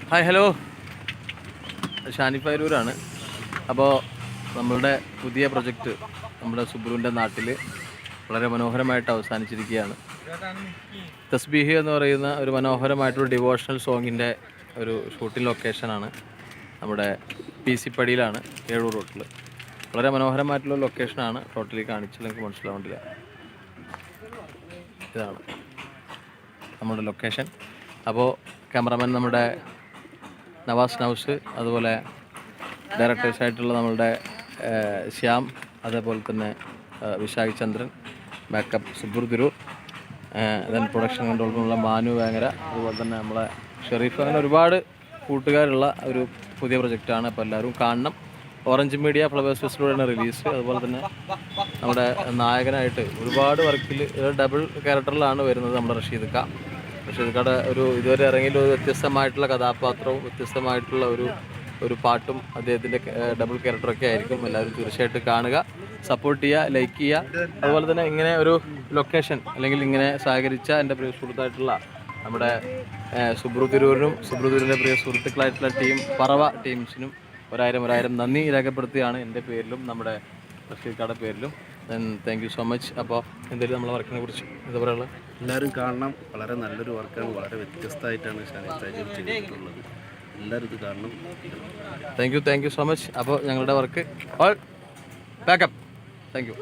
Hi hello, ഷാനിഫാരൂരാണ്. അപ്പോൾ നമ്മളുടെ പുതിയ പ്രൊജക്റ്റ് നമ്മുടെ സുബ്രുവിൻ്റെ നാട്ടിൽ വളരെ മനോഹരമായിട്ട് അവസാനിച്ചിരിക്കുകയാണ്. തസ്ബീഹ് എന്ന് പറയുന്ന ഒരു മനോഹരമായിട്ടുള്ള ഡിവോഷണൽ സോങ്ങിൻ്റെ ഒരു ഷൂട്ടിംഗ് ലൊക്കേഷനാണ് നമ്മുടെ PC പടിയിലാണ്, ഏഴൂർ റോട്ടിൽ. വളരെ മനോഹരമായിട്ടുള്ള ലൊക്കേഷനാണ്. ടോട്ടലി കാണിച്ചാൽ എനിക്ക് മനസ്സിലാവേണ്ടില്ല. ഇതാണ് നമ്മുടെ ലൊക്കേഷൻ. അപ്പോൾ ക്യാമറമാൻ നമ്മുടെ നവാസ് നൗസ്, അതുപോലെ ഡയറക്ടേഴ്സായിട്ടുള്ള നമ്മളുടെ ശ്യാം, അതേപോലെ തന്നെ Vishakh Chandran, backup Subru Tirur, then production കൺട്രോളിലുള്ള മാനു വേങ്ങര, അതുപോലെ തന്നെ നമ്മളെ ഷെറീഫ്, അങ്ങനെ ഒരുപാട് കൂട്ടുകാരുള്ള ഒരു പുതിയ പ്രൊജക്റ്റാണ്. അപ്പോൾ എല്ലാവരും കാണണം. ഓറഞ്ച് മീഡിയ ഫ്ലവേഴ്സ് ഫെസ്റ്റിലൂടെയാണ് റിലീസ്. അതുപോലെ തന്നെ നമ്മുടെ നായകനായിട്ട് ഒരുപാട് വർക്കിൽ ഡബിൾ ക്യാരക്ടറിലാണ് വരുന്നത് നമ്മുടെ റഷീദ്ക്കയുടെ ഒരു ഇതുവരെ ഇറങ്ങിയ ഒരു വ്യത്യസ്തമായിട്ടുള്ള കഥാപാത്രവും വ്യത്യസ്തമായിട്ടുള്ള ഒരു പാട്ടും അദ്ദേഹത്തിൻ്റെ ഡബിൾ ക്യാരക്ടറൊക്കെ ആയിരിക്കും. എല്ലാവരും തീർച്ചയായിട്ടും കാണുക, സപ്പോർട്ട് ചെയ്യുക, ലൈക്ക് ചെയ്യുക. അതുപോലെ തന്നെ ഇങ്ങനെ ഒരു ലൊക്കേഷൻ അല്ലെങ്കിൽ ഇങ്ങനെ സഹകരിച്ച എൻ്റെ പ്രിയ സുഹൃത്തായിട്ടുള്ള നമ്മുടെ സുബ്രു തിരൂരിൻ്റെ പ്രിയ സുഹൃത്തുക്കളായിട്ടുള്ള ടീം പറവ ടീംസിനും ഒരായിരം നന്ദി രേഖപ്പെടുത്തുകയാണ് എൻ്റെ പേരിലും നമ്മുടെ റഷീദ്ക്കയുടെ പേരിലും. Thank you so much. അപ്പോൾ എന്തെങ്കിലും നമ്മളെ വർക്കിനെ കുറിച്ച് എന്താ പറയുക? എല്ലാവരും കാണണം. വളരെ നല്ലൊരു വർക്കാണ്, വളരെ വ്യത്യസ്തമായിട്ടാണ് ചെയ്തിട്ടുള്ളത്. എല്ലാവരും ഇത് കാണണം. Thank you so much. അപ്പോൾ ഞങ്ങളുടെ work all backup. Thank you.